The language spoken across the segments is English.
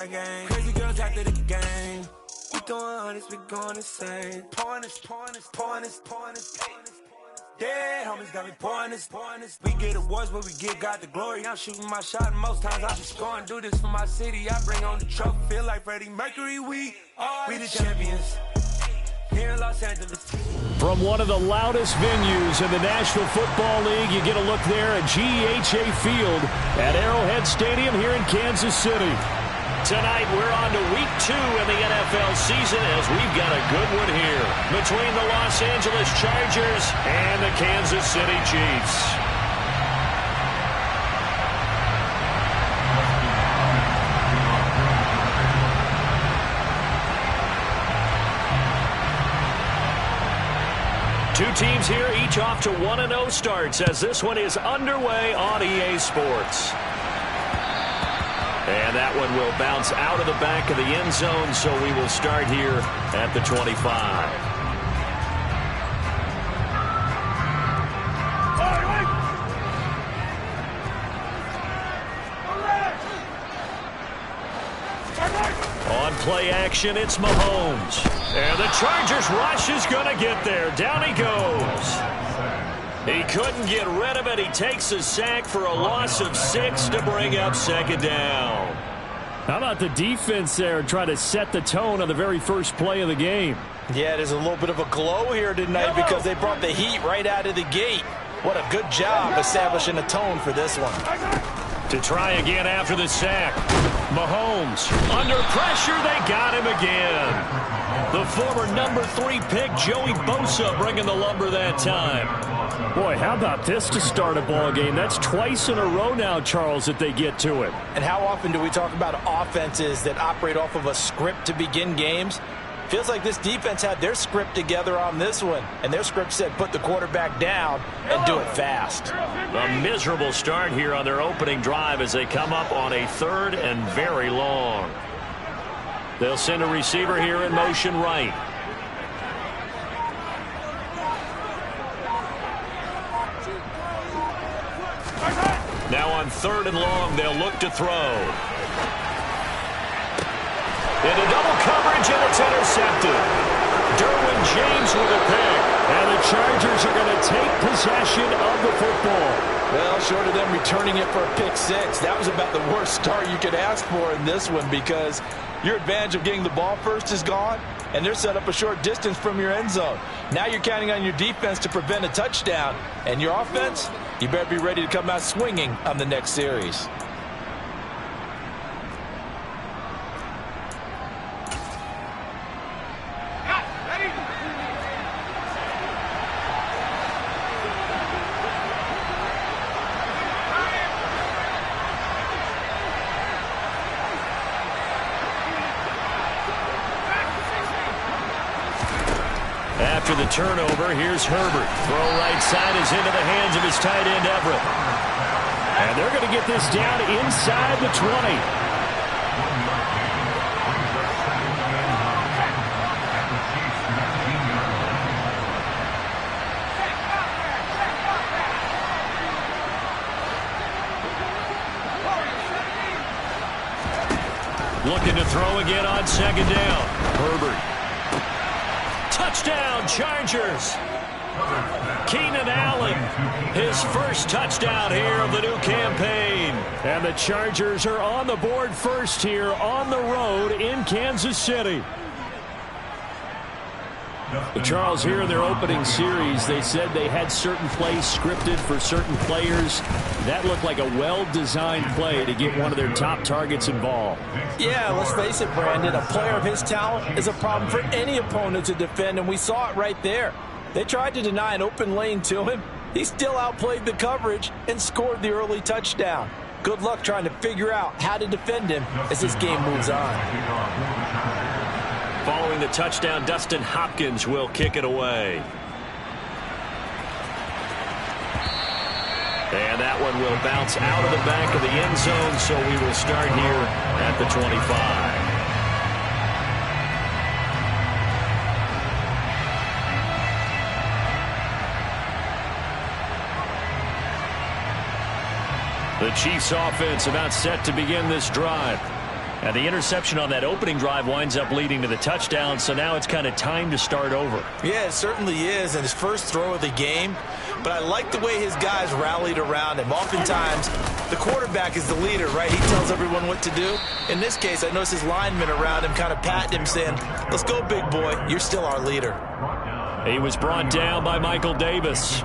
Crazy girls after the game. We throwing hundreds, we going insane. Pointers. Yeah, homies got me pointers. We get awards, but we got the glory. I'm shooting my shot, and most times I just go and do this for my city. I bring on the trophy, feel like Freddie Mercury. We the champions here in Los Angeles. From one of the loudest venues in the National Football League, you get a look there at GEHA Field at Arrowhead Stadium here in Kansas City. Tonight, we're on to week 2 in the NFL season as we've got a good one here between the Los Angeles Chargers and the Kansas City Chiefs. Two teams here, each off to 1-0 starts as this one is underway on EA Sports. And that one will bounce out of the back of the end zone, so we will start here at the 25. On play action, it's Mahomes. And the Chargers rush is going to get there. Down he goes. He couldn't get rid of it. He takes a sack for a loss of 6 to bring up second down. How about the defense there trying to set the tone on the very first play of the game? Yeah, there's a little bit of a glow here tonight because they brought the heat right out of the gate. What a good job establishing a tone for this one. To try again after the sack. Mahomes under pressure. They got him again. The former number 3 pick, Joey Bosa, bringing the lumber that time. Boy, how about this to start a ball game? That's twice in a row now, Charles, that they get to it. And how often do we talk about offenses that operate off of a script to begin games? Feels like this defense had their script together on this one, and their script said put the quarterback down and do it fast. A miserable start here on their opening drive as they come up on a 3rd and very long. They'll send a receiver here in motion right. Now on 3rd and long, they'll look to throw. Into double coverage, and it's intercepted. Derwin James with a pick. And the Chargers are going to take possession of the football. Well, short of them returning it for a pick 6, that was about the worst start you could ask for in this one because your advantage of getting the ball first is gone, and they're set up a short distance from your end zone. Now you're counting on your defense to prevent a touchdown, and your offense, you better be ready to come out swinging on the next series. After the turnover, here's Herbert. Throw right side is into the hands of his tight end, Everett. And they're going to get this down inside the 20. Looking to throw again on 2nd down. Herbert. Touchdown, Chargers. Keenan Allen, his first touchdown here of the new campaign. And the Chargers are on the board first here on the road in Kansas City. Charles, here in their opening series, they said they had certain plays scripted for certain players. That looked like a well-designed play to get one of their top targets involved. Yeah, let's face it, Brandon. A player of his talent is a problem for any opponent to defend, and we saw it right there. They tried to deny an open lane to him. He still outplayed the coverage and scored the early touchdown. Good luck trying to figure out how to defend him as this game moves on. Following the touchdown, Dustin Hopkins will kick it away. And that one will bounce out of the back of the end zone, so we will start here at the 25. The Chiefs offense about set to begin this drive. And the interception on that opening drive winds up leading to the touchdown, so now it's kind of time to start over. Yeah, it certainly is, and his first throw of the game. But I like the way his guys rallied around him. Oftentimes, the quarterback is the leader, right? He tells everyone what to do. In this case, I noticed his linemen around him kind of patting him, saying, let's go, big boy. You're still our leader. He was brought down by Michael Davis.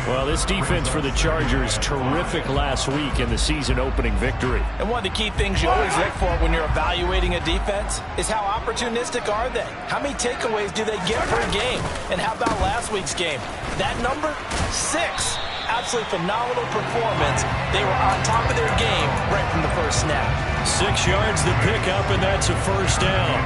Well, this defense for the Chargers, terrific last week in the season-opening victory. And one of the key things you always look for when you're evaluating a defense is how opportunistic are they? How many takeaways do they get per game? And how about last week's game? That number, 6. Absolutely phenomenal performance. They were on top of their game right from the first snap. 6 yards to pick up, and that's a first down.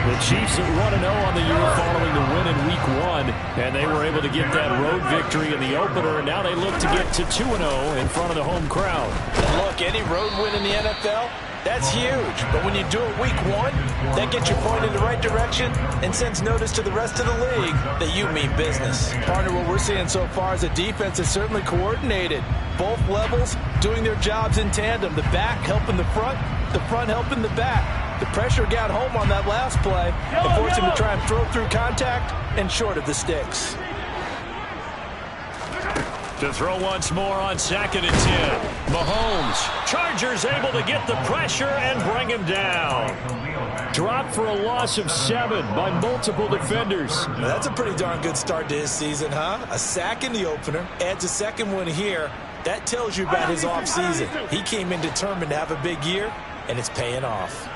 The Chiefs at 1-0 on the year following the win in Week 1, and they were able to get that road victory in the opener, and now they look to get to 2-0 in front of the home crowd. And look, any road win in the NFL, that's huge. But when you do it Week 1, that gets you pointed in the right direction and sends notice to the rest of the league that you mean business. Partner, what we're seeing so far is a defense is certainly coordinated. Both levels doing their jobs in tandem. The back helping the front helping the back. The pressure got home on that last play and forced him to try and throw through contact and short of the sticks. To throw once more on 2nd and 10. Mahomes. Chargers able to get the pressure and bring him down. Dropped for a loss of 7 by multiple defenders. Now, that's a pretty darn good start to his season, huh? A sack in the opener, adds a second one here. That tells you about his offseason. He came in determined to have a big year, and it's paying off.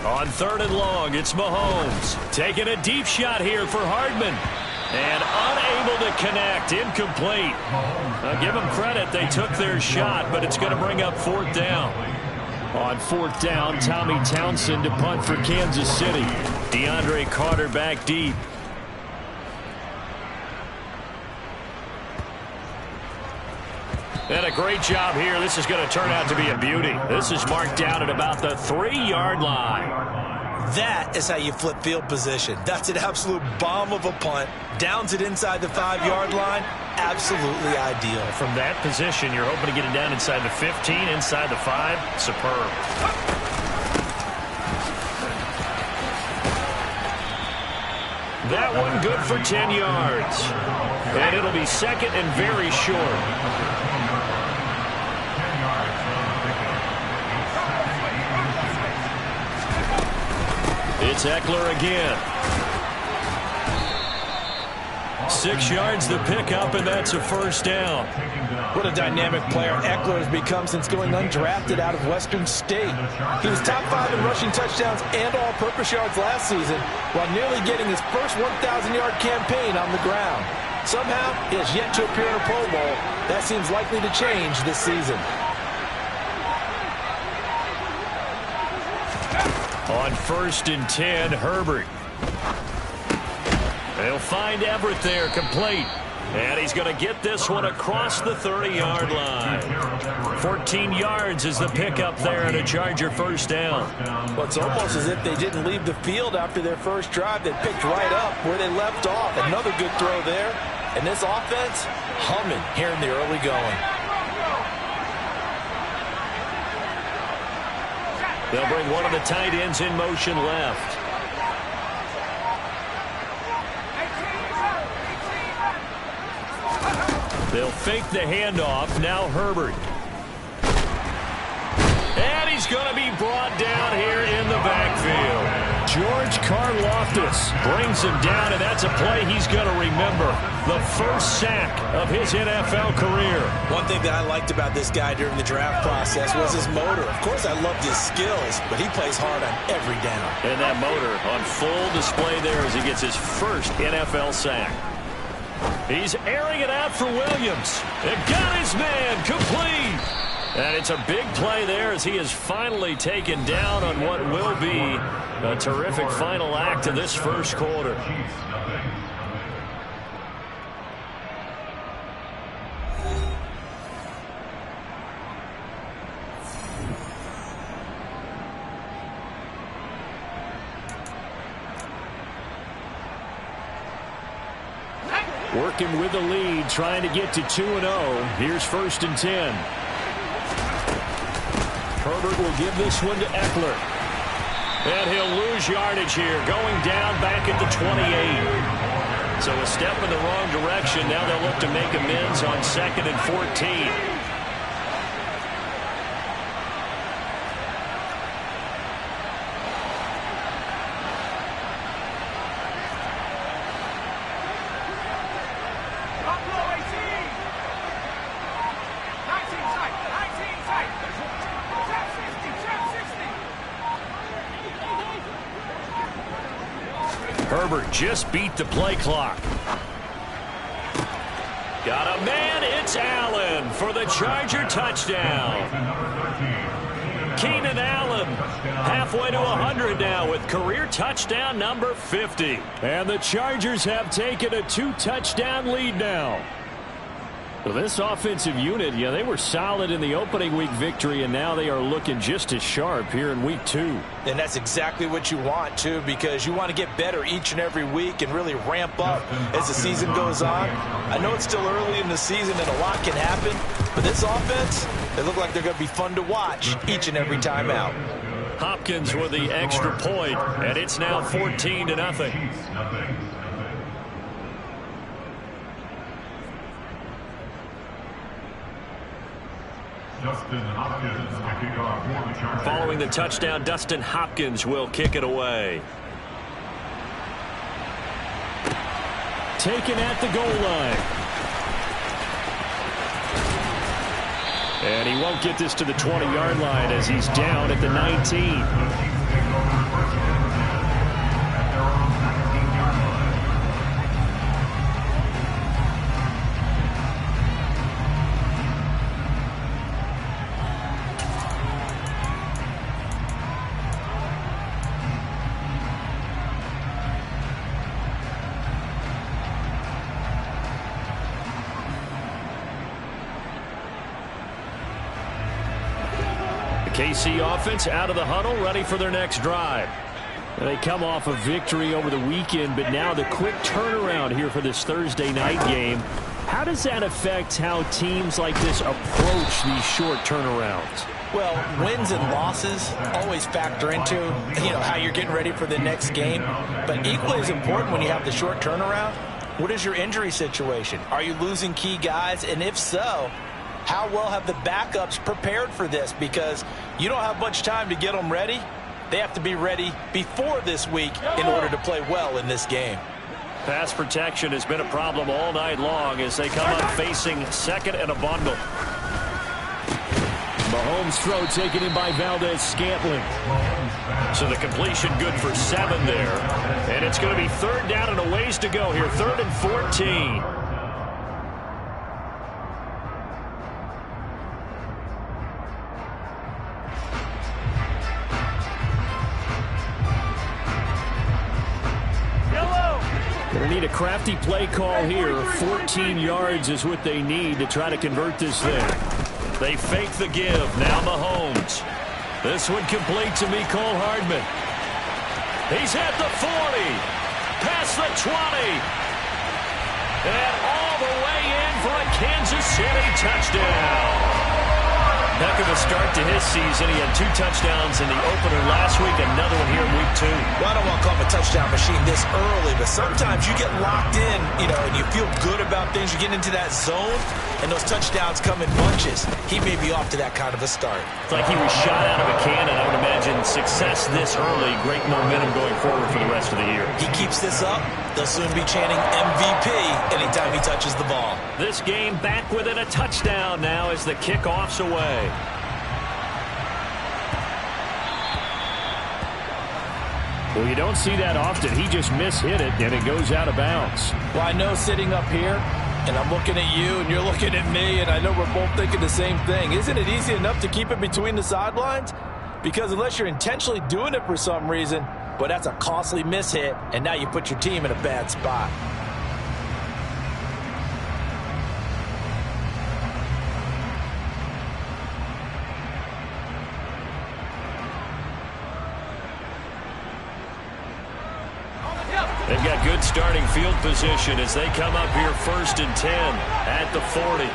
On 3rd and long, it's Mahomes. Taking a deep shot here for Hardman. And unable to connect. Incomplete. Now, give them credit. They took their shot, but it's going to bring up 4th down. On 4th down, Tommy Townsend to punt for Kansas City. DeAndre Carter back deep. And a great job here. This is going to turn out to be a beauty. This is marked down at about the 3-yard line. That is how you flip field position. That's an absolute bomb of a punt. Downs it inside the 5-yard line. Absolutely ideal. From that position, you're hoping to get it down inside the 15, inside the 5. Superb. That one good for 10 yards. And it'll be 2nd and very short. It's Eckler again. 6 yards the pickup, and that's a first down. What a dynamic player Eckler has become since going undrafted out of Western State. He was top 5 in rushing touchdowns and all-purpose yards last season while nearly getting his first 1,000-yard campaign on the ground. Somehow, he has yet to appear in a Pro Bowl. That seems likely to change this season. On 1st and 10, Herbert. They'll find Everett there, complete. And he's going to get this one across the 30-yard line. 14 yards is the pickup there and a Charger first down. Well, it's almost as if they didn't leave the field after their first drive. They picked right up where they left off. Another good throw there. And this offense humming here in the early going. They'll bring one of the tight ends in motion left. They'll fake the handoff. Now Herbert. And he's going to be brought down here in the backfield. George Karlaftis brings him down, and that's a play he's going to remember. The first sack of his NFL career. One thing that I liked about this guy during the draft process was his motor. Of course, I loved his skills, but he plays hard on every down. And that motor on full display there as he gets his first NFL sack. He's airing it out for Williams. It got his man complete. And it's a big play there as he is finally taken down on what will be a terrific final act of this first quarter. Working with the lead, trying to get to 2-0. Here's 1st and 10. Herbert will give this one to Eckler. And he'll lose yardage here, going down back at the 28. So a step in the wrong direction. Now they'll look to make amends on 2nd and 14. Herbert just beat the play clock. Got a man. It's Allen for the Charger touchdown. Keenan Allen halfway to 100 now with career touchdown number 50. And the Chargers have taken a 2-touchdown lead now. Well, this offensive unit, they were solid in the opening week victory, and now they are looking just as sharp here in week 2. And that's exactly what you want, too, because you want to get better each and every week and really ramp up as the season goes on. I know it's still early in the season and a lot can happen, but this offense, they look like they're going to be fun to watch each and every time out. Hopkins with the extra point, and it's now 14-0. Following the touchdown, Dustin Hopkins will kick it away. Taken at the goal line. And he won't get this to the 20-yard line as he's down at the 19. KC offense out of the huddle, ready for their next drive. They come off a victory over the weekend, but now the quick turnaround here for this Thursday night game. How does that affect how teams like this approach these short turnarounds? Well, wins and losses always factor into, how you're getting ready for the next game. But equally as important when you have the short turnaround, what is your injury situation? Are you losing key guys? And if so, how well have the backups prepared for this? Because you don't have much time to get them ready. They have to be ready before this week in order to play well in this game. Pass protection has been a problem all night long as they come up facing 2nd and a bundle. Mahomes' throw taken in by Valdez-Scantling. So the completion good for 7 there. And it's going to be 3rd down and a ways to go here. 3rd and 14. Going to need a crafty play call here. 14 yards is what they need to try to convert this thing. They fake the give. Now Mahomes. This one complete to Mecole Hardman. He's at the 40. Past the 20. And all the way in for a Kansas City touchdown. Heck of a start to his season. He had 2 touchdowns in the opener last week, another one here in week 2. Well, I don't want to call him a touchdown machine this early, but sometimes you get locked in, and you feel good about things. You get into that zone, and those touchdowns come in bunches. He may be off to that kind of a start. It's like he was shot out of a cannon. I would imagine success this early, great momentum going forward for the rest of the year. He keeps this up, they'll soon be chanting MVP anytime he touches the ball. This game back within a touchdown now as the kickoff's away. Well, you don't see that often. He just mishit it, and it goes out of bounds. Well, I know sitting up here, and I'm looking at you, and you're looking at me, and I know we're both thinking the same thing. Isn't it easy enough to keep it between the sidelines? Because unless you're intentionally doing it for some reason, but that's a costly mishit, and now you put your team in a bad spot. They've got good starting field position as they come up here 1st and 10 at the 40.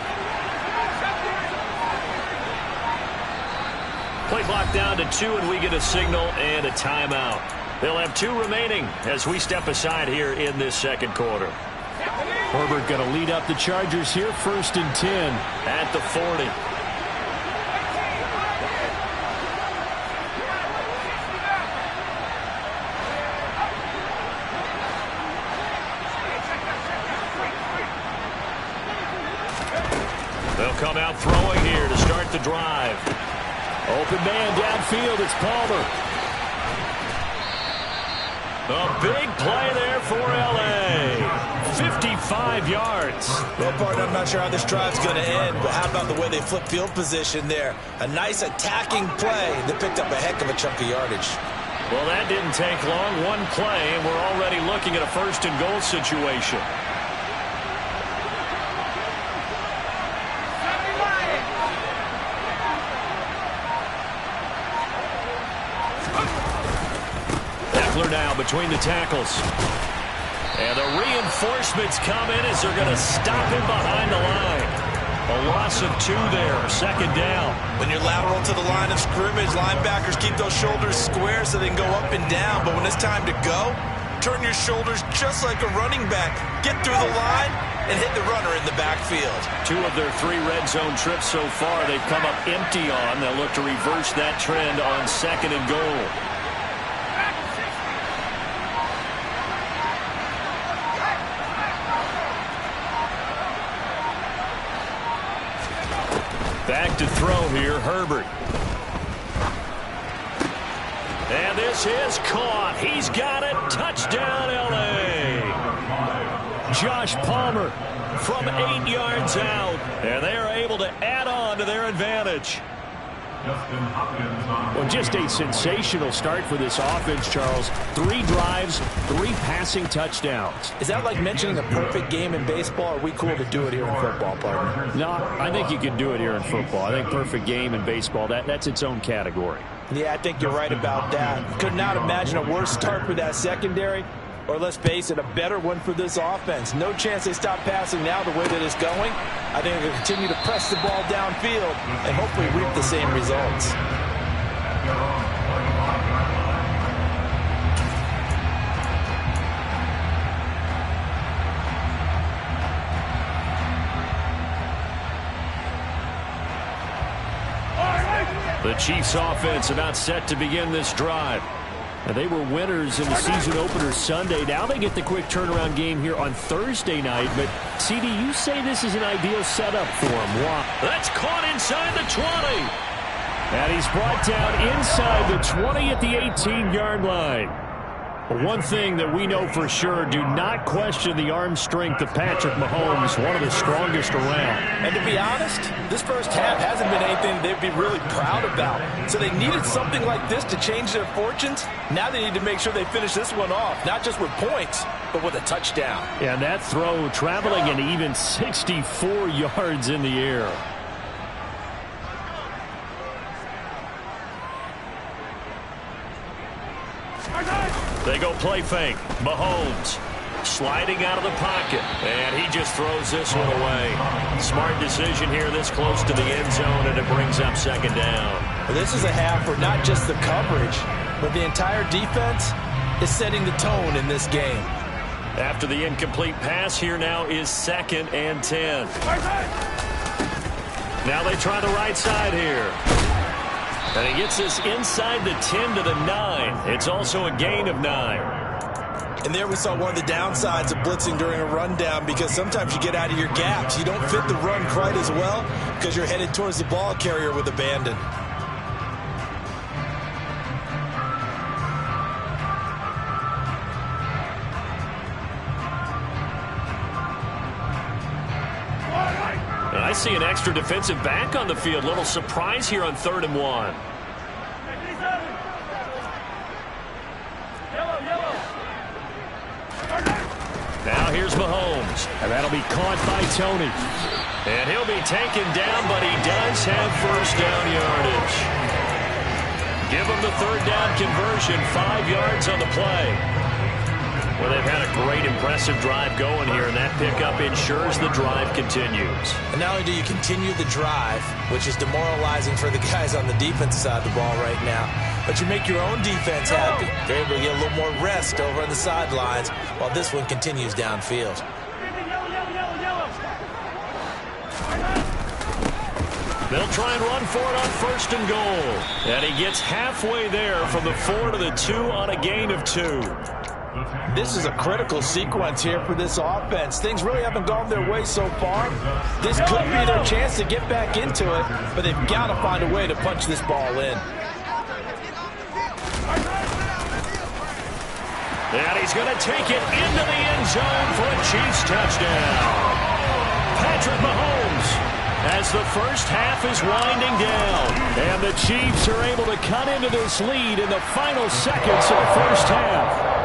Play clock down to 2, and we get a signal and a timeout. They'll have 2 remaining as we step aside here in this second quarter. Herbert going to lead up the Chargers here, 1st and 10 at the 40. They'll come out throwing here to start the drive. Open man downfield, it's Palmer. A big play there for L.A. 55 yards. Well, partner, I'm not sure how this drive's going to end, but how about the way they flip field position there? A nice attacking play that picked up a heck of a chunk of yardage. Well, that didn't take long. One play, and we're already looking at a 1st and goal situation. Now between the tackles. And the reinforcements come in as they're going to stop him behind the line. A loss of 2 there, 2nd down. When you're lateral to the line of scrimmage, linebackers keep those shoulders square so they can go up and down. But when it's time to go, turn your shoulders just like a running back. Get through the line and hit the runner in the backfield. 2 of their 3 red zone trips so far they've come up empty on. They'll look to reverse that trend on 2nd and goal. Back to throw here, Herbert. And this is caught. He's got it. Touchdown, L.A. Josh Palmer from 8 yards out. And they are able to add on to their advantage. Well, just a sensational start for this offense, Charles. 3 drives, 3 passing touchdowns. Is that like mentioning a perfect game in baseball? Or are we cool to do it here in football, partner? No, I think you can do it here in football. I think perfect game in baseball, that's its own category. Yeah, I think you're right about that. Could not imagine a worse start for that secondary. Or let's face it, a better one for this offense. No chance they stop passing now the way that it's going. I think they'll continue to press the ball downfield and hopefully reap the same results. The Chiefs offense about set to begin this drive. And they were winners in the season opener Sunday. Now they get the quick turnaround game here on Thursday night. But, CD, you say this is an ideal setup for him. Why? That's caught inside the 20. And he's brought down inside the 20 at the 18-yard line. But one thing that we know for sure, do not question the arm strength of Patrick Mahomes, one of the strongest around. And to be honest, this first half hasn't been anything they'd be really proud about. So they needed something like this to change their fortunes. Now they need to make sure they finish this one off, not just with points, but with a touchdown. And that throw traveling an even 64 yards in the air. They go play fake. Mahomes sliding out of the pocket. And he just throws this one away. Smart decision here this close to the end zone, and it brings up 2nd down. Well, this is a half where not just the coverage, but the entire defense is setting the tone in this game. After the incomplete pass, here now is 2nd and 10. Now they try the right side here. And he gets this inside the 10 to the 9. It's also a gain of 9. And there we saw one of the downsides of blitzing during a rundown, because sometimes you get out of your gaps. You don't fit the run quite as well because you're headed towards the ball carrier with abandon. And I see an extra defensive back on the field. Little surprise here on 3rd and 1. Now here's Mahomes. And that'll be caught by Tony. And he'll be taken down, but he does have 1st down yardage. Give him the 3rd down conversion, 5 yards on the play. Well, they've had a great, impressive drive going here, and that pickup ensures the drive continues. And not only do you continue the drive, which is demoralizing for the guys on the defensive side of the ball right now, but you make your own defense happy. They're able to get a little more rest over on the sidelines while this one continues downfield. They'll try and run for it on 1st and goal. And he gets halfway there from the 4 to the 2 on a gain of 2. This is a critical sequence here for this offense. Things really haven't gone their way so far. This could be their chance to get back into it, but they've got to find a way to punch this ball in. And he's going to take it into the end zone for a Chiefs touchdown. Patrick Mahomes, as the first half is winding down. And the Chiefs are able to cut into this lead in the final seconds of the first half.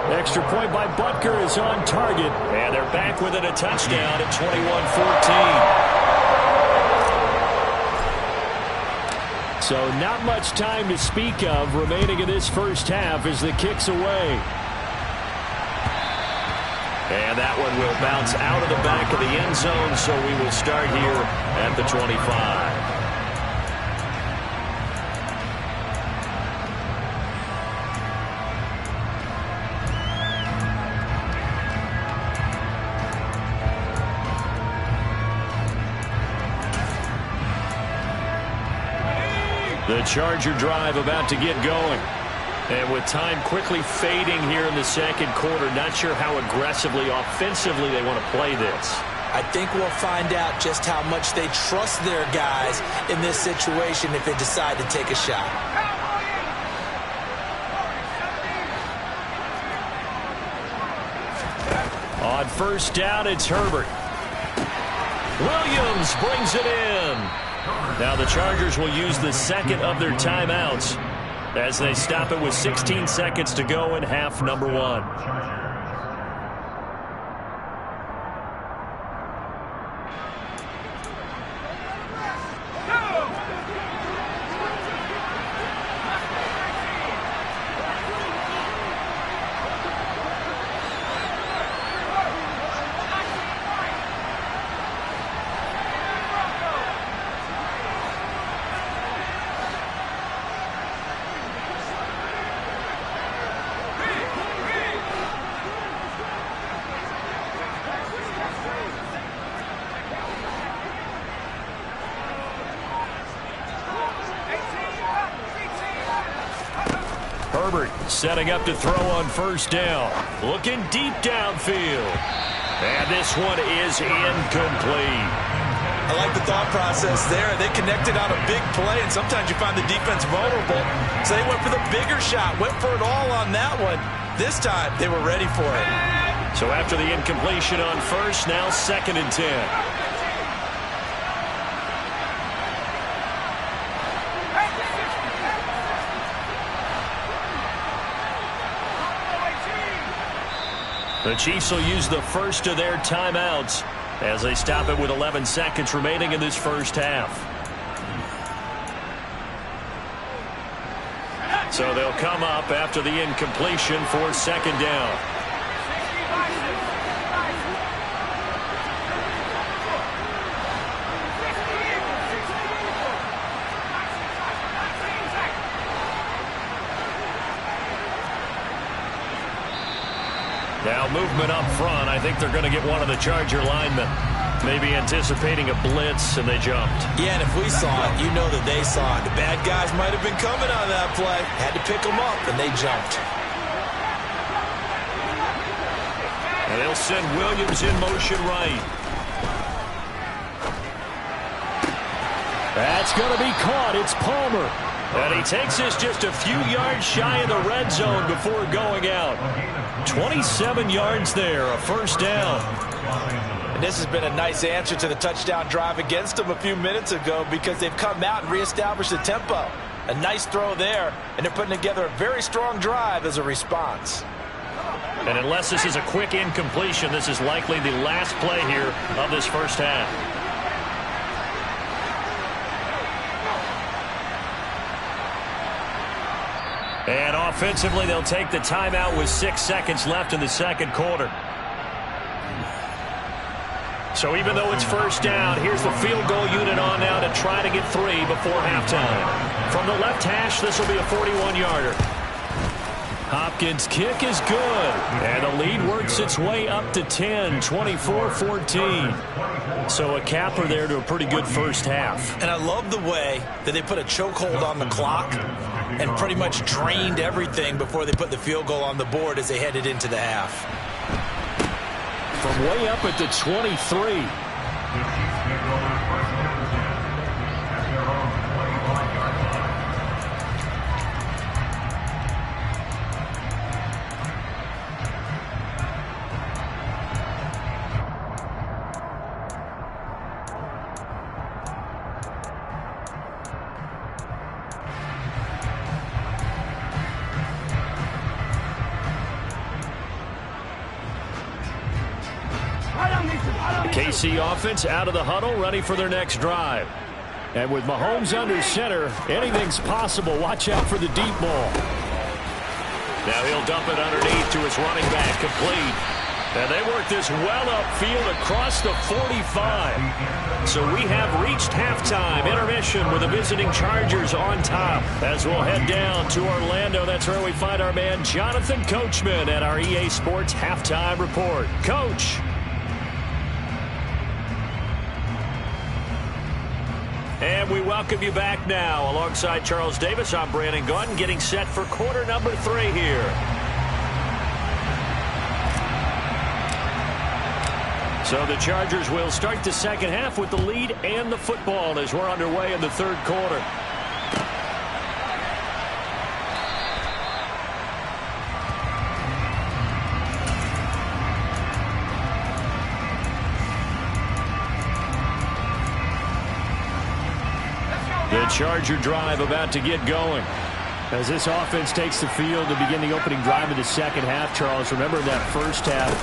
Extra point by Butker is on target. And they're back within a touchdown at 21-14. So not much time to speak of remaining in this first half as the kick's away. And that one will bounce out of the back of the end zone, so we will start here at the 25. The Charger drive about to get going. And with time quickly fading here in the second quarter, not sure how aggressively, offensively they want to play this. I think we'll find out just how much they trust their guys in this situation if they decide to take a shot. On 1st down, it's Herbert. Williams brings it in. Now the Chargers will use the second of their timeouts as they stop it with 16 seconds to go in half number 1. Herbert setting up to throw on 1st down. Looking deep downfield. And this one is incomplete. I like the thought process there. They connected on a big play, and sometimes you find the defense vulnerable. So they went for the bigger shot, went for it all on that one. This time, they were ready for it. So after the incompletion on 1st, now 2nd and 10. The Chiefs will use the first of their timeouts as they stop it with 11 seconds remaining in this first half. So they'll come up after the incompletion for 2nd down. Now movement up front. I think they're going to get one of the Charger linemen. Maybe anticipating a blitz, and they jumped. Yeah, and if we saw it, you know that they saw it. The bad guys might have been coming on that play. Had to pick them up, and they jumped. And they'll send Williams in motion right. That's going to be caught. It's Palmer. And he takes this just a few yards shy of the red zone before going out. 27 yards there, a 1st down. And this has been a nice answer to the touchdown drive against them a few minutes ago because they've come out and reestablished the tempo. A nice throw there, and they're putting together a very strong drive as a response. And unless this is a quick incompletion, this is likely the last play here of this first half. And offensively, they'll take the timeout with 6 seconds left in the second quarter. So even though it's first down, here's the field goal unit on now to try to get 3 before halftime. From the left hash, this will be a 41-yarder. Hopkins' kick is good. And the lead works its way up to 10, 24-14. So a capper there to a pretty good first half. And I love the way that they put a chokehold on the clock and pretty much drained everything before they put the field goal on the board as they headed into the half. From way up at the 23. KC offense out of the huddle, ready for their next drive. And with Mahomes under center, anything's possible. Watch out for the deep ball. Now he'll dump it underneath to his running back, complete. And they work this well upfield across the 45. So we have reached halftime. Intermission with the visiting Chargers on top. As we'll head down to Orlando, that's where we find our man Jonathan Coachman at our EA Sports Halftime Report. Coach. And we welcome you back now. Alongside Charles Davis, I'm Brandon Gaudin, getting set for quarter number 3 here. So the Chargers will start the second half with the lead and the football as we're underway in the third quarter. The Charger drive about to get going. As this offense takes the field to begin the opening drive of the second half, Charles, remember that first half,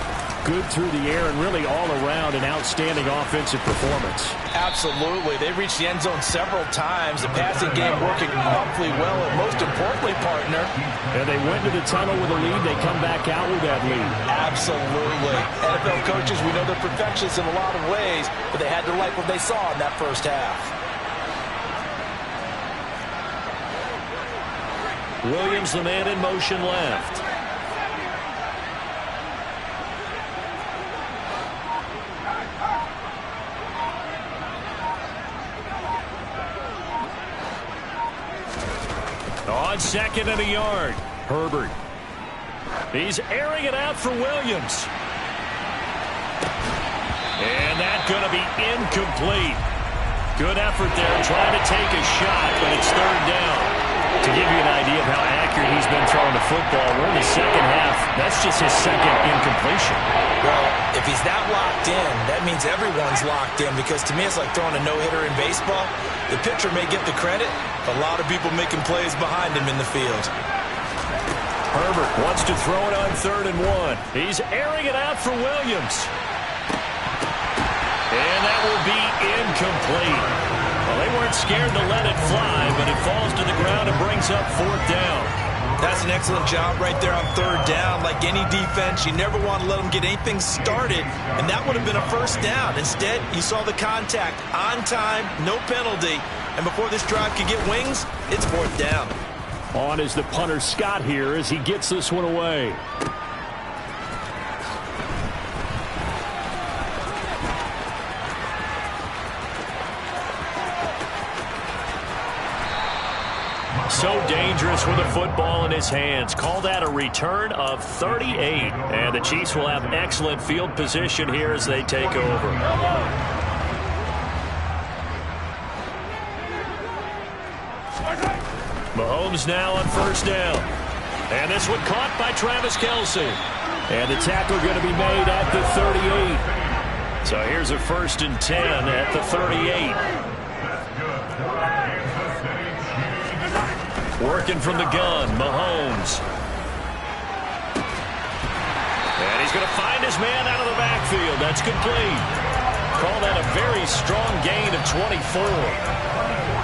good through the air and really all around an outstanding offensive performance. Absolutely. They reached the end zone several times. The passing game working awfully well, and most importantly, partner. And they went to the tunnel with a lead. They come back out with that lead. Absolutely. NFL coaches, we know they're perfectionists in a lot of ways, but they had to like what they saw in that first half. Williams, the man in motion left. On second and a yard, Herbert. He's airing it out for Williams. And that's going to be incomplete. Good effort there trying to take a shot, but it's third down. To give you an idea of how accurate he's been throwing the football, we're in the second half. That's just his second incompletion. Well, if he's that locked in, that means everyone's locked in, because to me it's like throwing a no-hitter in baseball. The pitcher may get the credit, but a lot of people making plays behind him in the field. Herbert wants to throw it on 3rd and 1. He's airing it out for Williams. And that will be incomplete. Well, they weren't scared to let it fly, but it falls to the ground and brings up 4th down. That's an excellent job right there on 3rd down. Like any defense, you never want to let them get anything started, and that would have been a first down. Instead, you saw the contact on time, no penalty, and before this drive could get wings, it's 4th down. On is the punter Scott here as he gets this one away. So dangerous with a football in his hands. Call that a return of 38. And the Chiefs will have excellent field position here as they take over. Mahomes now on 1st down. And this one caught by Travis Kelce. And the tackle going to be made at the 38. So here's a 1st and 10 at the 38. Working from the gun, Mahomes. And he's going to find his man out of the backfield. That's complete. Call that a very strong gain of 24.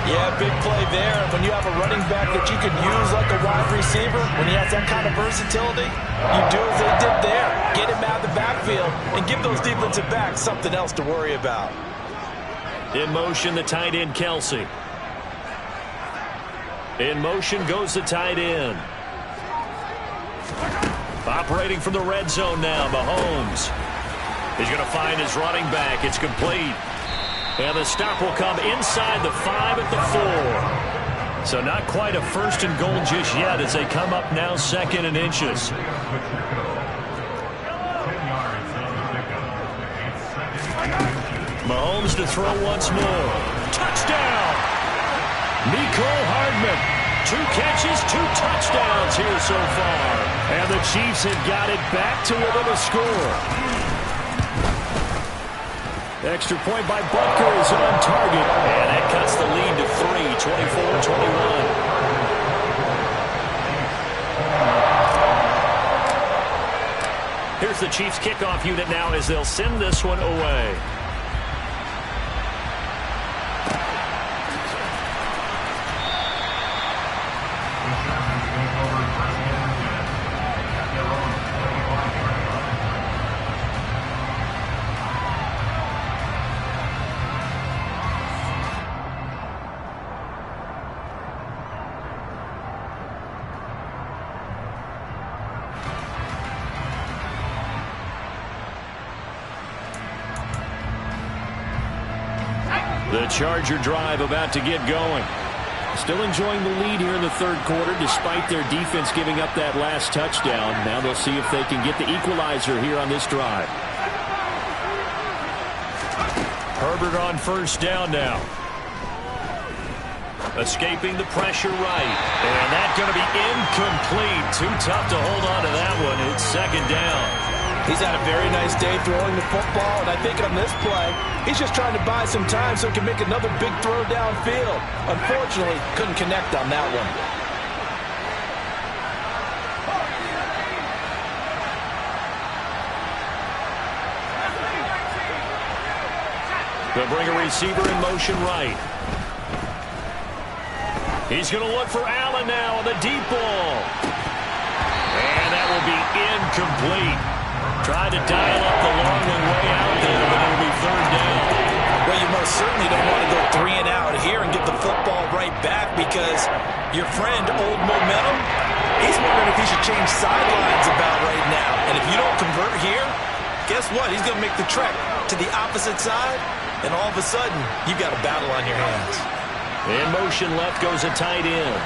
Yeah, big play there. When you have a running back that you can use like a wide receiver, when he has that kind of versatility, you do as they did there. Get him out of the backfield and give those defensive backs something else to worry about. In motion, the tight end, Kelsey. In motion goes the tight end. Operating from the red zone now, Mahomes. He's going to find his running back. It's complete. And the stop will come inside the 5 at the 4. So not quite a first and goal just yet as they come up now 2nd and inches. Mahomes to throw once more. Touchdown! Mecole Hardman. 2 catches, 2 touchdowns here so far. And the Chiefs have got it back to within a score. Extra point by Butker is on target. And that cuts the lead to 3, 24-21. Here's the Chiefs kickoff unit now as they'll send this one away. The Charger drive about to get going. Still enjoying the lead here in the 3rd quarter despite their defense giving up that last touchdown. Now they'll see if they can get the equalizer here on this drive. Herbert on 1st down now. Escaping the pressure right. And that's going to be incomplete. Too tough to hold on to that one. It's 2nd down. He's had a very nice day throwing the football, and I think on this play, he's just trying to buy some time so he can make another big throw downfield. Unfortunately, couldn't connect on that one. They'll bring a receiver in motion right. He's going to look for Allen now on the deep ball. And that will be incomplete. Tried to dial up the long one way out there, but it'll be 3rd down. Well, you most certainly don't want to go 3 and out here and get the football right back because your friend, Old Momentum, he's wondering if he should change sidelines about right now. And if you don't convert here, guess what? He's going to make the trek to the opposite side, and all of a sudden, you've got a battle on your hands. In motion left goes a tight end.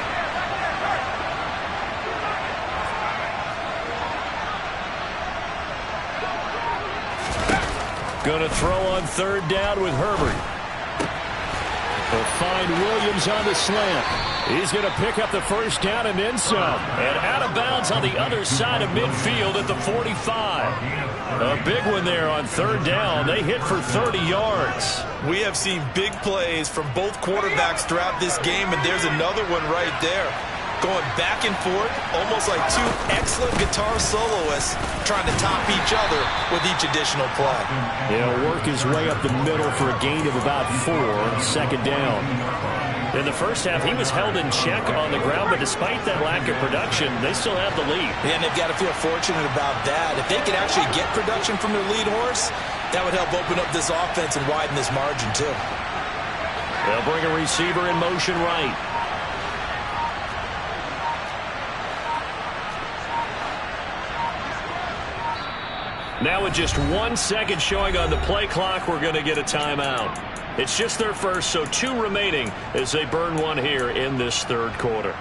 Going to throw on 3rd down with Herbert. They'll find Williams on the slant. He's going to pick up the 1st down and then some. And out of bounds on the other side of midfield at the 45. A big one there on 3rd down. They hit for 30 yards. We have seen big plays from both quarterbacks throughout this game, and there's another one right there. Going back and forth, almost like 2 excellent guitar soloists trying to top each other with each additional play. He'll work his way up the middle for a gain of about 4, 2nd down. In the first half, he was held in check on the ground, but despite that lack of production, they still have the lead. And they've got to feel fortunate about that. If they could actually get production from their lead horse, that would help open up this offense and widen this margin too. They'll bring a receiver in motion right. Now with just 1 second showing on the play clock, we're going to get a timeout. It's just their first, so 2 remaining as they burn one here in this 3rd quarter.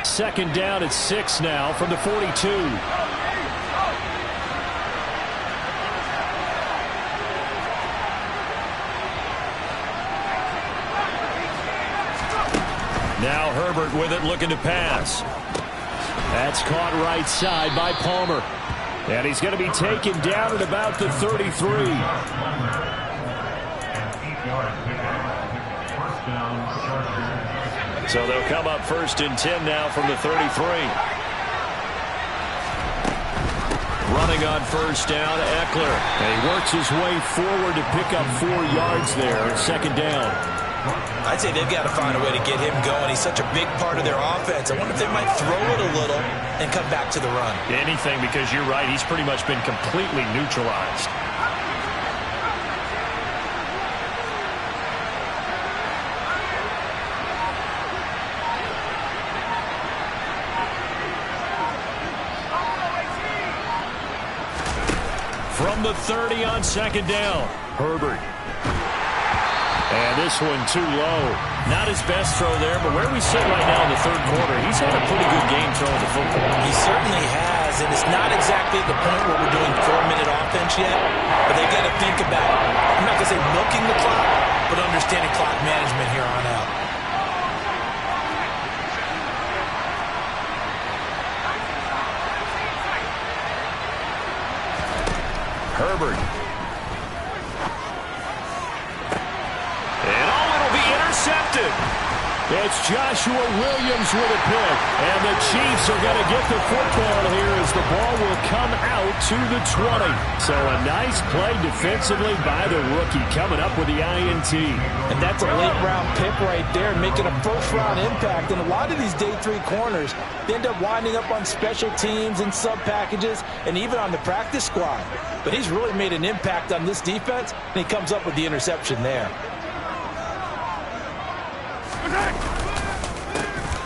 2nd down at 6 now from the 42. Now Herbert with it, looking to pass. That's caught right side by Palmer. And he's going to be taken down at about the 33. So they'll come up 1st and 10 now from the 33. Running coming on first down, Eckler. And he works his way forward to pick up 4 yards there, second down. I'd say they've got to find a way to get him going. He's such a big part of their offense. I wonder if they might throw it a little and come back to the run. Anything, because you're right. He's pretty much been completely neutralized. From the 30 on second down, Herbert. And this one too low. Not his best throw there, but where we sit right now in the third quarter, he's had a pretty good game throwing the football. He certainly has, and it's not exactly the point where we're doing 4-minute offense yet, but they've got to think about, I'm not going to say milking the clock, but understanding clock management here on out. Herbert. And it'll be intercepted. It's Joshua Williams with a pick. And the Chiefs are going to get the football here as the ball will come out to the 20. So a nice play defensively by the rookie coming up with the INT. And that's a late-round pick right there, making a first-round impact. And a lot of these day 3 corners, they end up winding up on special teams and sub-packages and even on the practice squad. But he's really made an impact on this defense, and he comes up with the interception there.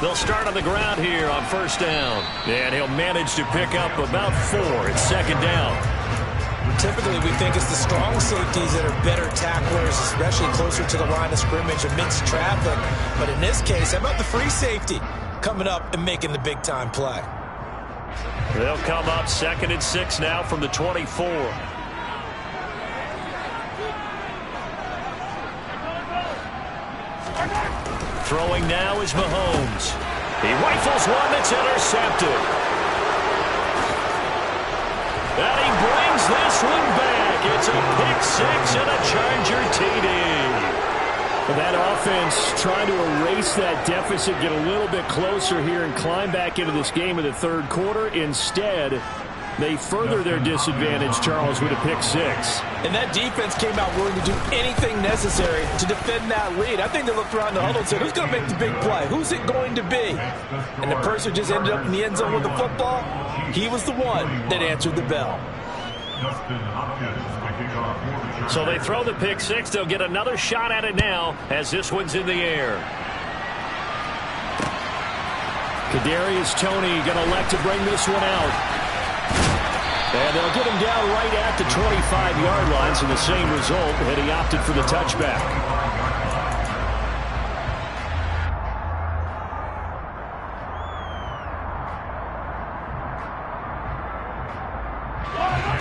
They'll start on the ground here on first down. And he'll manage to pick up about 4. It's second down. Typically, we think it's the strong safeties that are better tacklers, especially closer to the line of scrimmage amidst traffic. But in this case, how about the free safety coming up and making the big-time play? They'll come up 2nd and 6 now from the 24. Throwing now is Mahomes. He rifles one that's intercepted. And he brings this one back. It's a pick 6 and a Charger TD. That offense trying to erase that deficit, get a little bit closer here and climb back into this game in the third quarter. Instead, they further their disadvantage, Charles, with a pick 6. And that defense came out willing to do anything necessary to defend that lead. I think they looked around the huddle and said, who's going to make the big play? Who's it going to be? And the person just ended up in the end zone with the football. He was the one that answered the bell. So they throw the pick 6. They'll get another shot at it now as this one's in the air. Kadarius Toney going to elect to bring this one out. And they'll get him down right at the 25-yard line, so the same result, and he opted for the touchback.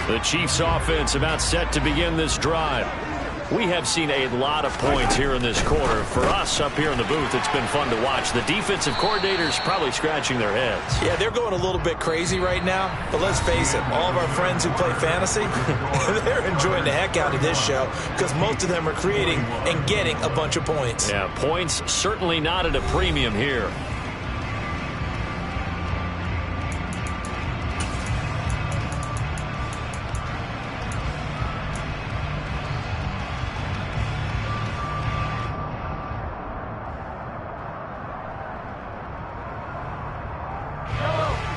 The Chiefs offense about set to begin this drive. We have seen a lot of points here in this quarter. For us up here in the booth, it's been fun to watch. The defensive coordinators probably scratching their heads. Yeah, they're going a little bit crazy right now. But let's face it, all of our friends who play fantasy, they're enjoying the heck out of this show because most of them are creating and getting a bunch of points. Yeah, points certainly not at a premium here.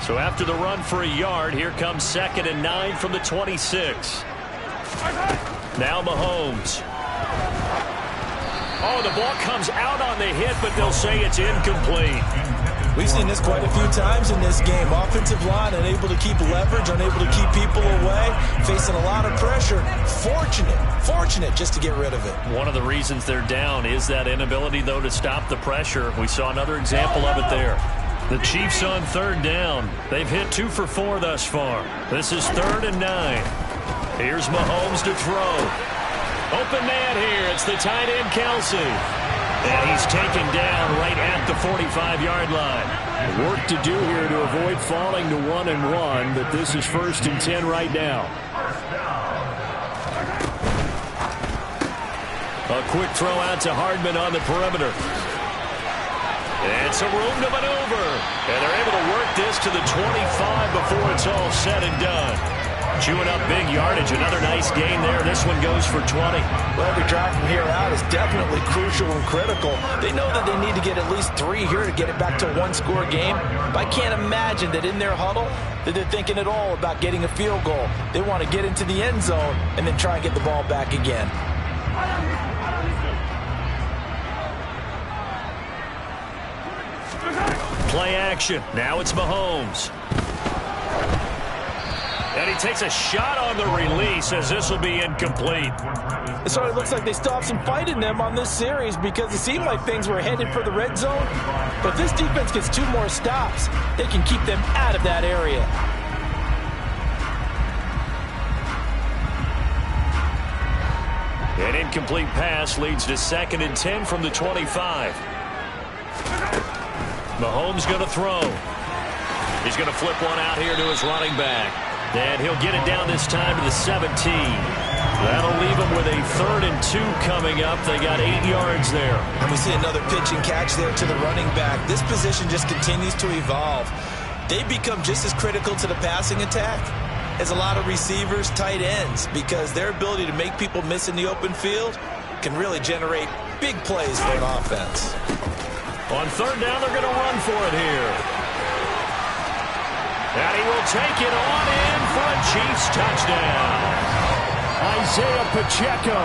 So after the run for a yard, here comes 2nd and 9 from the 26. Now Mahomes. Oh, the ball comes out on the hit, but they'll say it's incomplete. We've seen this quite a few times in this game. Offensive line unable to keep leverage, unable to keep people away, facing a lot of pressure. Fortunate just to get rid of it. One of the reasons they're down is that inability, though, to stop the pressure. We saw another example of it there. The Chiefs on 3rd down. They've hit 2 for 4 thus far. This is 3rd and 9. Here's Mahomes to throw. Open man here. It's the tight end, Kelsey. And he's taken down right at the 45-yard line. Work to do here to avoid falling to 1-1, but this is 1st and 10 right now. A quick throw out to Hardman on the perimeter. And some room to maneuver. And they're able to work this to the 25 before it's all said and done. Chewing up big yardage. Another nice gain there. This one goes for 20. Well, every drive from here out is definitely crucial and critical. They know that they need to get at least 3 here to get it back to a one-score game. But I can't imagine that in their huddle that they're thinking at all about getting a field goal. They want to get into the end zone and then try and get the ball back again. Play action. Now it's Mahomes. And he takes a shot on the release as this will be incomplete. So it looks like they still have some fight in them on this series because it seemed like things were headed for the red zone. But if this defense gets 2 more stops, they can keep them out of that area. An incomplete pass leads to 2nd and 10 from the 25. Mahomes going to throw. He's going to flip one out here to his running back. And he'll get it down this time to the 17. That'll leave them with a 3rd and 2 coming up. They got 8 yards there. And we see another pitch and catch there to the running back. This position just continues to evolve. They become just as critical to the passing attack as a lot of receivers, tight ends, because their ability to make people miss in the open field can really generate big plays for an offense. On 3rd down, they're going to run for it here. And he will take it on in for a Chiefs touchdown. Isaiah Pacheco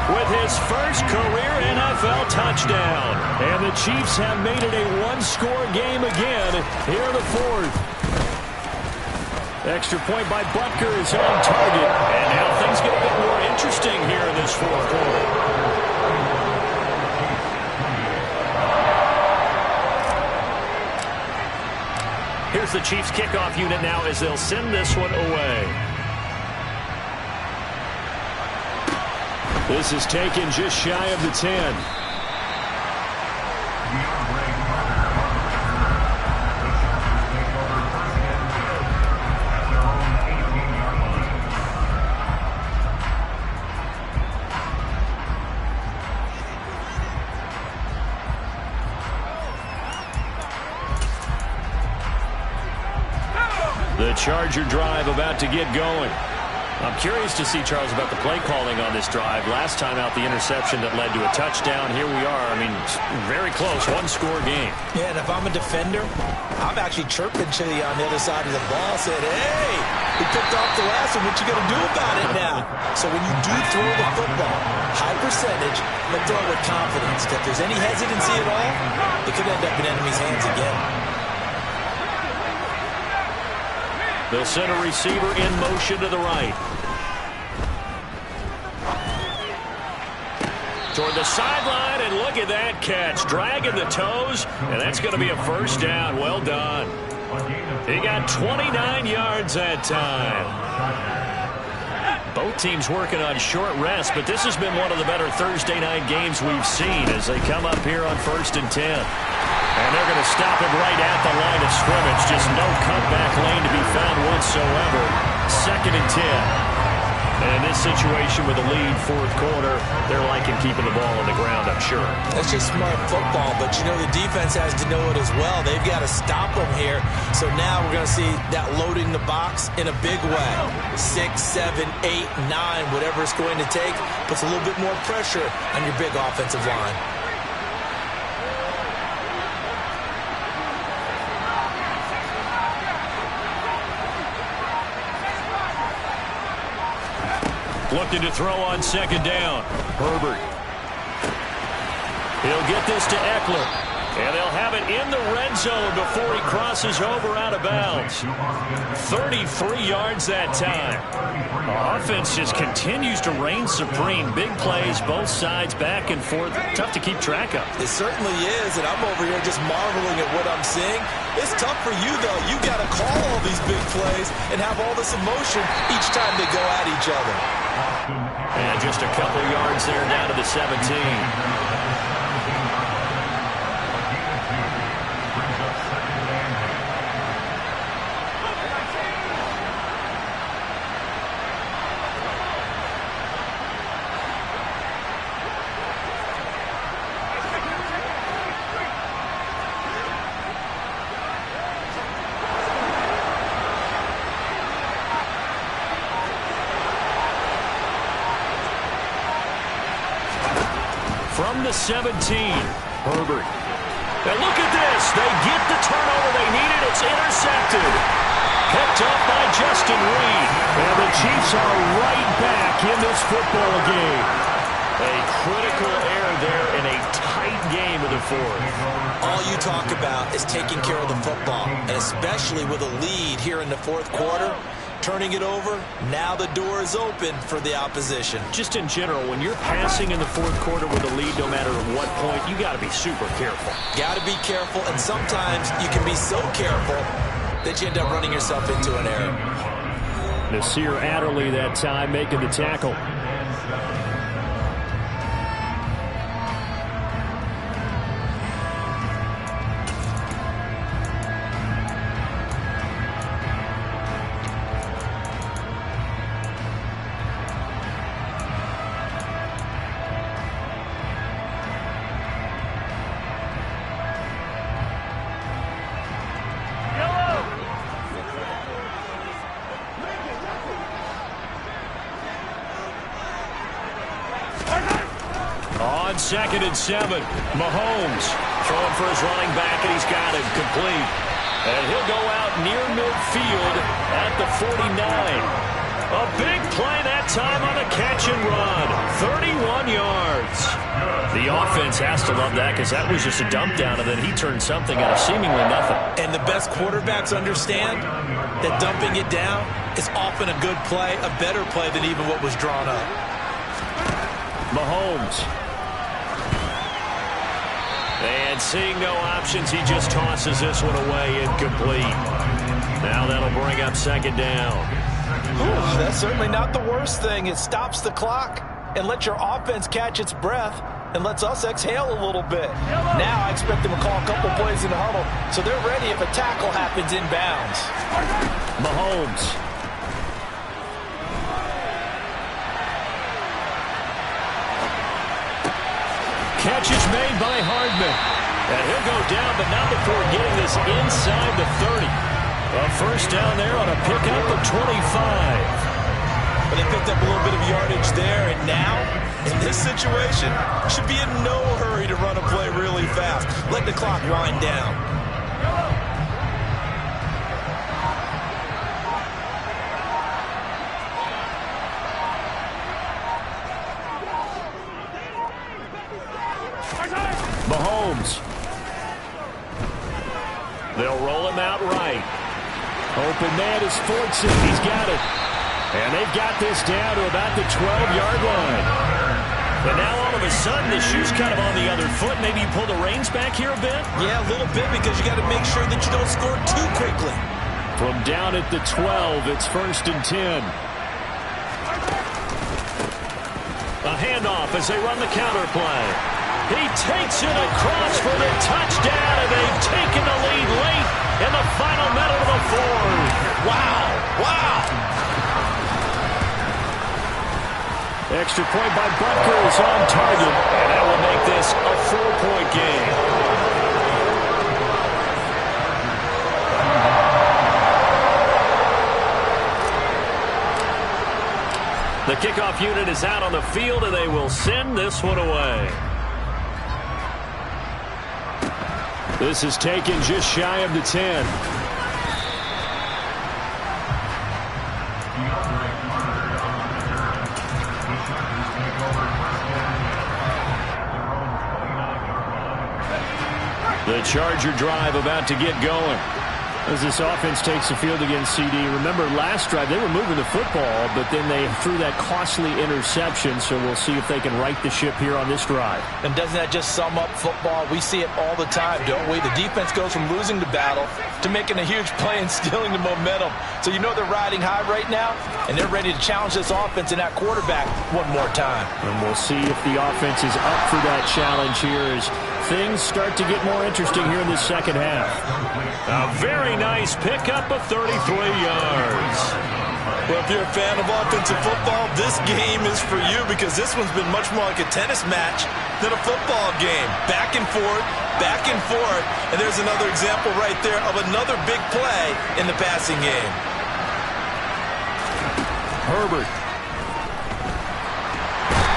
with his first career NFL touchdown. And the Chiefs have made it a one-score game again here in the 4th. Extra point by Butker is on target. And now things get a bit more interesting here in this 4th quarter. Here's the Chiefs kickoff unit now as they'll send this one away. This is taken just shy of the 10. The Charger drive about to get going. I'm curious to see, Charles, about the play calling on this drive. Last time out, the interception that led to a touchdown. Here we are. I mean, very close, one-score game. Yeah, and if I'm a defender, I'm actually chirping to you on the other side of the ball, saying, hey, we picked off the last one. What you going to do about it now? So when you do throw the football, high percentage, but throw it with confidence. If there's any hesitancy at all, it could end up in enemy's hands again. They'll send a receiver in motion to the right. Toward the sideline, and look at that catch. Dragging the toes, and that's going to be a 1st down. Well done. He got 29 yards that time. Both teams working on short rest, but this has been one of the better Thursday night games we've seen as they come up here on 1st and 10. And they're going to stop it right at the line of scrimmage. Just no cutback lane to be found whatsoever. 2nd and 10. And in this situation with the lead 4th quarter, they're liking keeping the ball on the ground, I'm sure. That's just smart football, but you know the defense has to know it as well. They've got to stop them here. So now we're going to see that loading the box in a big way. 6, 7, 8, 9, whatever it's going to take, puts a little bit more pressure on your big offensive line. Looking to throw on 2nd down. Herbert. He'll get this to Eckler. And they'll have it in the red zone before he crosses over out of bounds. 33 yards that time. Offense just continues to reign supreme. Big plays, both sides, back and forth. Tough to keep track of. It certainly is, and I'm over here just marveling at what I'm seeing. It's tough for you, though. You got to call all these big plays and have all this emotion each time they go at each other. And just a couple yards there down to the 17. From the 17, Herbert. And look at this. They get the turnover they needed. It's intercepted. Picked up by Justin Reed. And the Chiefs are right back in this football game. A critical error there in a tight game of the fourth. All you talk about is taking care of the football, and especially with a lead here in the fourth quarter. Turning it over, now the door is open for the opposition. Just in general, when you're passing in the fourth quarter with a lead, no matter at what point, you got to be super careful. Got to be careful, and sometimes you can be so careful that you end up running yourself into an error. Nasir Adderley that time making the tackle. On 2nd and 7, Mahomes throwing for his running back, and he's got him complete. And he'll go out near midfield at the 49. A big play that time on the catch and run. 31 yards. The offense has to love that because that was just a dump down, and then he turned something out of seemingly nothing. And the best quarterbacks understand that dumping it down is often a good play, a better play than even what was drawn up. Mahomes. And seeing no options, he just tosses this one away incomplete. Now that'll bring up 2nd down. Ooh, that's certainly not the worst thing. It stops the clock and lets your offense catch its breath and lets us exhale a little bit. Now I expect them to call a couple plays in the huddle so they're ready if a tackle happens inbounds. Mahomes. Catch is made by Hardman. And he'll go down, but not before getting this inside the 30. A first down there on a pickup of 25. But they picked up a little bit of yardage there, and now, in this situation, should be in no hurry to run a play really fast. Let the clock wind down. Mahomes. They'll roll him out right. Open man is Fortson. He's got it. And they've got this down to about the 12-yard line. But now all of a sudden the shoe's kind of on the other foot. Maybe you pull the reins back here a bit? Yeah, a little bit because you got to make sure that you don't score too quickly. From down at the 12, it's 1st and 10. A handoff as they run the counter play. He takes it across for the touchdown, and they've taken the lead late in the final minute of the fourth. Wow, wow. Extra point by Butker is on target, and that will make this a 4-point game. The kickoff unit is out on the field, and they will send this one away. This is taken just shy of the 10. The Charger drive about to get going. As this offense takes the field against CD. Remember, last drive, they were moving the football, but then they threw that costly interception, so we'll see if they can right the ship here on this drive. And doesn't that just sum up football? We see it all the time, don't we? The defense goes from losing the battle to making a huge play and stealing the momentum. So you know they're riding high right now, and they're ready to challenge this offense and that quarterback one more time. And we'll see if the offense is up for that challenge here as things start to get more interesting here in the second half. A very nice pickup of 33 yards. Well, if you're a fan of offensive football, this game is for you because this one's been much more like a tennis match than a football game. Back and forth, and there's another example right there of another big play in the passing game. Herbert.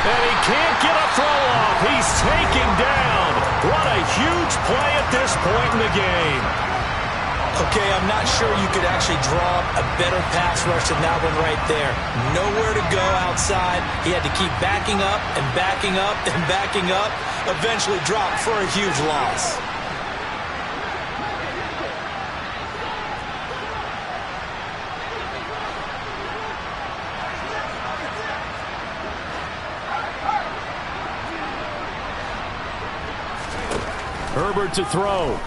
And he can't get a throw off. He is taken down. What a huge play at this point in the game. Okay, I'm not sure you could actually draw a better pass rush than that one right there. Nowhere to go outside. He had to keep backing up and backing up and backing up. Eventually dropped for a huge loss. Herbert to throw.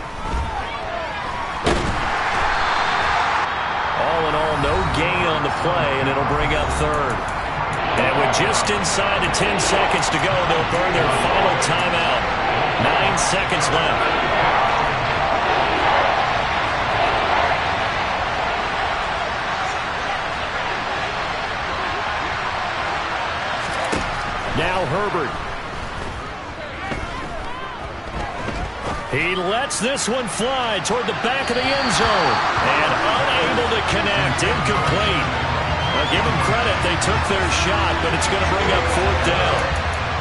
All in all, no gain on the play, and it'll bring up third. And with just inside of 10 seconds to go, they'll burn their final timeout. 9 seconds left. Now Herbert. He lets this one fly toward the back of the end zone. And unable to connect. Incomplete. Give them credit. They took their shot, but it's going to bring up fourth down.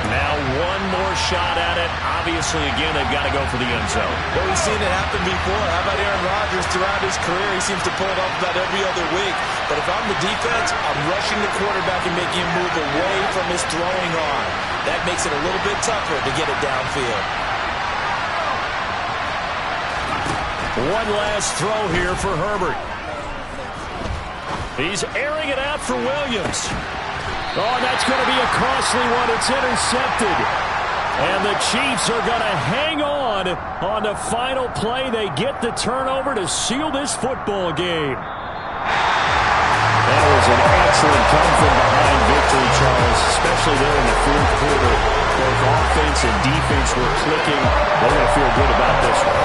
Now one more shot at it. Obviously, again, they've got to go for the end zone. Well, we've seen it happen before. How about Aaron Rodgers throughout his career? He seems to pull it off about every other week. But if I'm the defense, I'm rushing the quarterback and making him move away from his throwing arm. That makes it a little bit tougher to get it downfield. One last throw here for Herbert. He's airing it out for Williams. Oh, that's going to be a costly one. It's intercepted. And the Chiefs are going to hang on the final play. They get the turnover to seal this football game. That was an excellent come-from-behind victory, Charles, especially there in the fourth quarter. Both offense and defense were clicking. They're going to feel good about this one.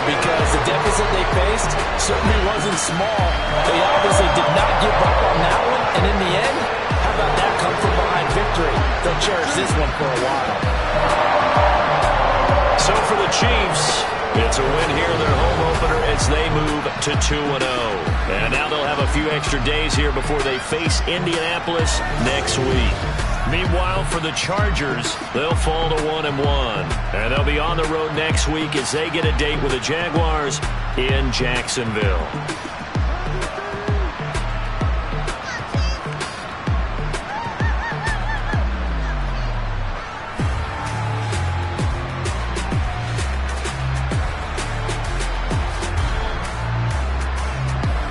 Because the deficit they faced certainly wasn't small. They obviously did not give up on that one. And in the end, how about that come-from-behind victory? They'll cherish this one for a while. So for the Chiefs, it's a win here in their home opener as they move to 2-0. And now they'll have a few extra days here before they face Indianapolis next week. Meanwhile, for the Chargers, they'll fall to 1-1. And they'll be on the road next week as they get a date with the Jaguars in Jacksonville.